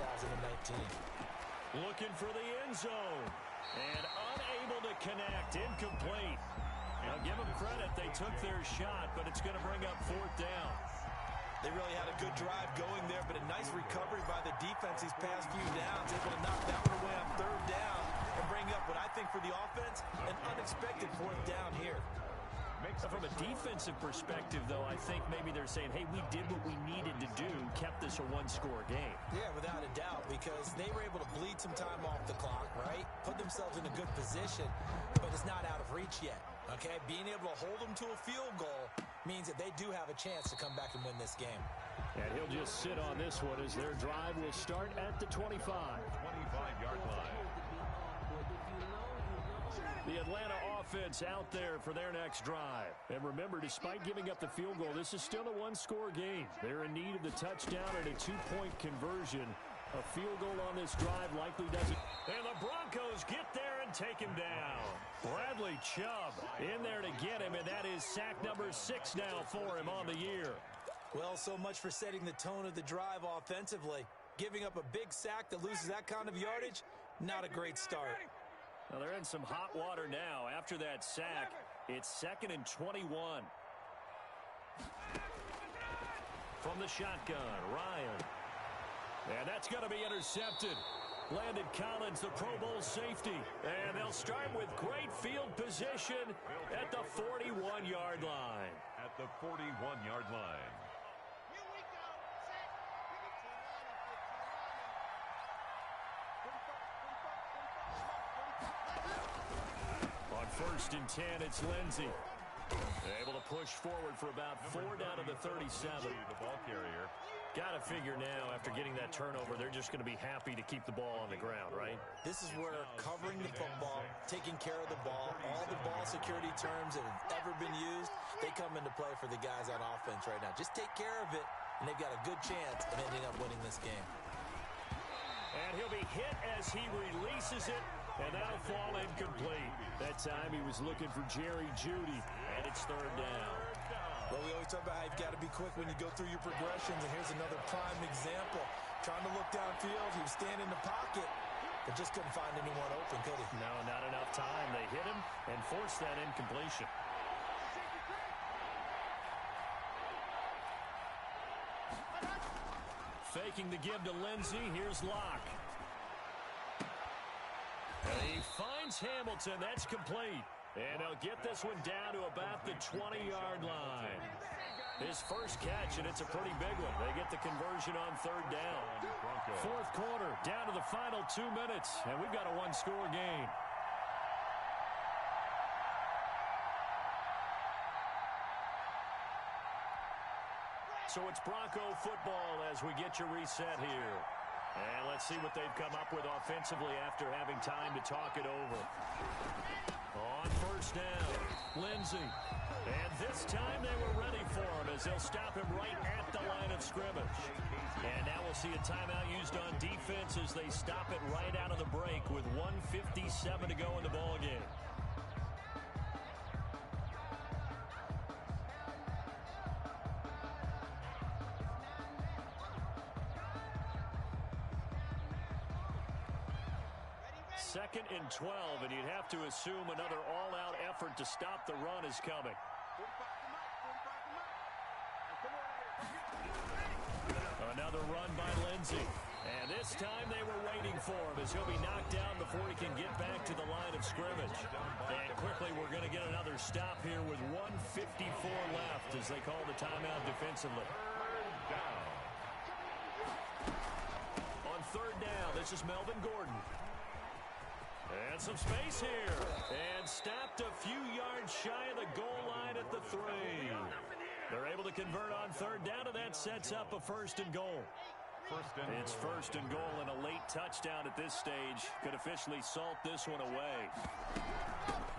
Looking for the end zone. And unable to connect. Incomplete. Now give them credit. They took their shot, but it's going to bring up 4th down. They really had a good drive going there, but a nice recovery by the defense these past few downs. Able to knock that one away on 3rd down and bring up what I think for the offense, an unexpected 4th down here. From a defensive perspective, though, I think maybe they're saying, hey, we did what we needed to do, kept this a 1-score game. Yeah, without a doubt, because they were able to bleed some time off the clock, right? Put themselves in a good position, but it's not out of reach yet, okay? Being able to hold them to a field goal means that they do have a chance to come back and win this game. And he'll just sit on this one as their drive will start at the 25. 25-yard line. The Atlanta offense out there for their next drive. And remember, despite giving up the field goal, this is still a 1-score game. They're in need of the touchdown and a 2-point conversion. A field goal on this drive likely doesn't. And the Broncos get there and take him down. Bradley Chubb in there to get him, and that is sack number 6 now for him on the year. Well, so much for setting the tone of the drive offensively. Giving up a big sack that loses that kind of yardage, not a great start. Well, they're in some hot water now. After that sack, it's 2nd and 21. From the shotgun, Ryan. And that's going to be intercepted. Landon Collins, the Pro Bowl safety. And they'll start with great field position at the 41-yard line. At the 41-yard line. On 1st and 10, it's Lindsey. Able to push forward for about 4 down to the 37. The ball carrier. Got to figure now, after getting that turnover, they're just going to be happy to keep the ball on the ground, right? This is where covering the football, taking care of the ball, all the ball security terms that have ever been used, they come into play for the guys on offense right now. Just take care of it, and they've got a good chance of ending up winning this game. And he'll be hit as he releases it, and that'll fall incomplete. That time he was looking for Jerry Jeudy, and it's 3rd down. Well, we always talk about how you've got to be quick when you go through your progressions, and here's another prime example. Trying to look downfield, he was standing in the pocket, but just couldn't find anyone open, could he? No, not enough time. They hit him and forced that incompletion. Faking the give to Lindsey. Here's Locke. And he finds Hamilton. That's complete. And they'll get this one down to about the 20-yard line. His first catch, and it's a pretty big one. They get the conversion on 3rd down. 4th quarter, down to the final 2 minutes, and we've got a 1-score game. So it's Bronco football as we get your reset here. And let's see what they've come up with offensively after having time to talk it over. On first down, Lindsey. And this time they were ready for him as they'll stop him right at the line of scrimmage. And now we'll see a timeout used on defense as they stop it right out of the break with 1:57 to go in the ballgame. Second and 12, and you'd have to assume another all-out effort to stop the run is coming. Another run by Lindsey. And this time they were waiting for him as he'll be knocked down before he can get back to the line of scrimmage. And quickly we're going to get another stop here with 1:54 left as they call the timeout defensively. On third down, this is Melvin Gordon. And some space here. And stopped a few yards shy of the goal line at the 3. They're able to convert on third down, and that sets up a 1st and goal. It's 1st and goal, and a late touchdown at this stage could officially salt this one away.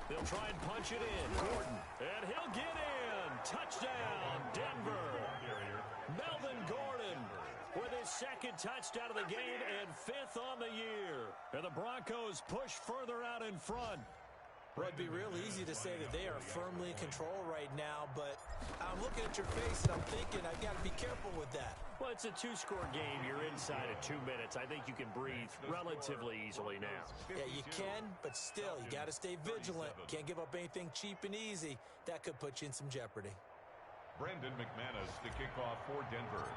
They'll try and punch it in. Gordon. And he'll get in. Touchdown, Denver. Melvin Gordon with his 2nd touchdown of the game and 5th on the year. And the Broncos push further out in front. Well, it'd be real easy to say that they are firmly in control right now, but I'm looking at your face and I'm thinking I've got to be careful with that. Well, it's a 2-score game. You're inside of 2 minutes. I think you can breathe relatively easily now. Yeah, you can, but still, you got to stay vigilant. Can't give up anything cheap and easy. That could put you in some jeopardy. Brandon McManus to kick off for Denver.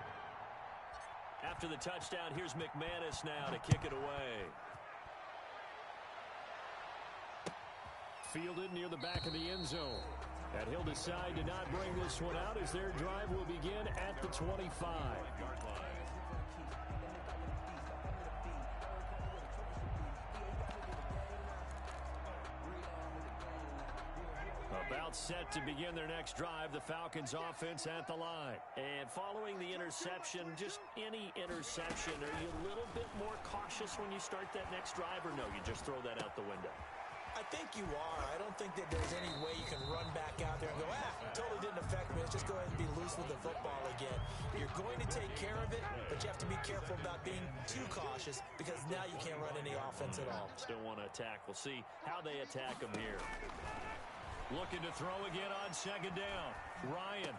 After the touchdown, here's McManus now to kick it away. Fielded near the back of the end zone. And he'll decide to not bring this one out as their drive will begin at the 25. About set to begin their next drive, the Falcons offense at the line. And following the interception, just any interception, are you a little bit more cautious when you start that next drive, or no, you just throw that out the window? I think you are. I don't think that there's any way you can run back out there and go, totally didn't affect me. Let's just go ahead and be loose with the football again. You're going to take care of it, but you have to be careful about being too cautious because now you can't run any offense at all. Still want to attack. We'll see how they attack them here. Looking to throw again on 2nd down. Ryan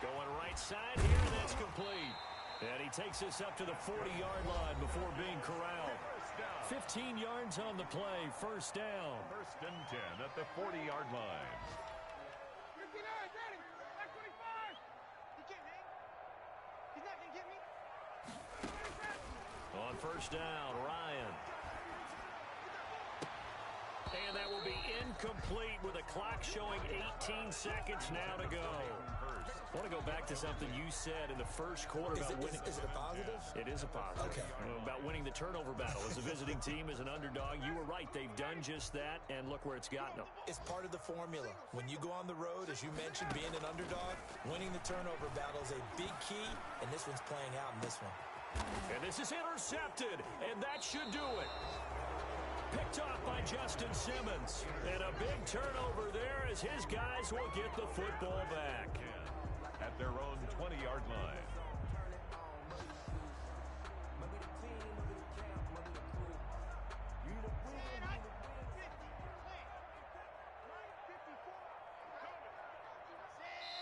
going right side here, and that's complete. And he takes us up to the 40-yard line before being corralled. 15 yards on the play, 1st down. 1st and 10 at the 40-yard line. On 1st down, Ryan. And that will be incomplete with the clock showing 18 seconds now to go. I want to go back to something you said in the first quarter about winning. Is it a positive? It is a positive. Okay. About winning the turnover battle. As a visiting team, as an underdog, you were right. They've done just that, and look where it's gotten them. It's part of the formula. When you go on the road, as you mentioned, being an underdog, winning the turnover battle is a big key, and this one's playing out in this one. And this is intercepted, and that should do it. Picked off by Justin Simmons. And a big turnover there as his guys will get the football back. At their own 20-yard line.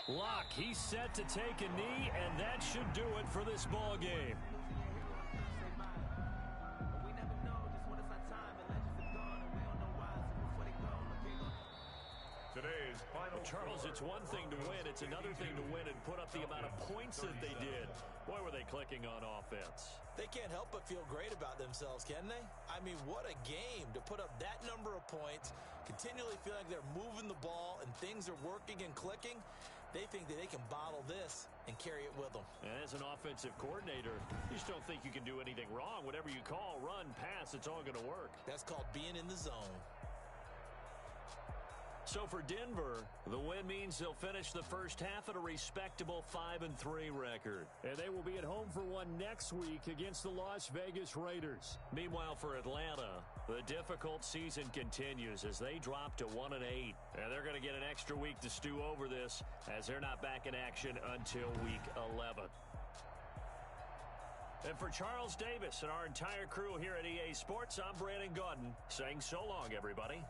Locke, he's set to take a knee, and that should do it for this ball game. Today's final. Charles, it's one thing to win. It's another thing to win and put up the amount of points that they did. Boy, were they clicking on offense. They can't help but feel great about themselves, can they? I mean, what a game to put up that number of points, continually feel like they're moving the ball and things are working and clicking. They think that they can bottle this and carry it with them. And as an offensive coordinator, you just don't think you can do anything wrong. Whatever you call, run, pass, it's all going to work. That's called being in the zone. So for Denver, the win means they'll finish the first half at a respectable 5-3 record. And they will be at home for one next week against the Las Vegas Raiders. Meanwhile, for Atlanta, the difficult season continues as they drop to 1-8. And they're going to get an extra week to stew over this as they're not back in action until week 11. And for Charles Davis and our entire crew here at EA Sports, I'm Brandon Gaudin saying so long, everybody.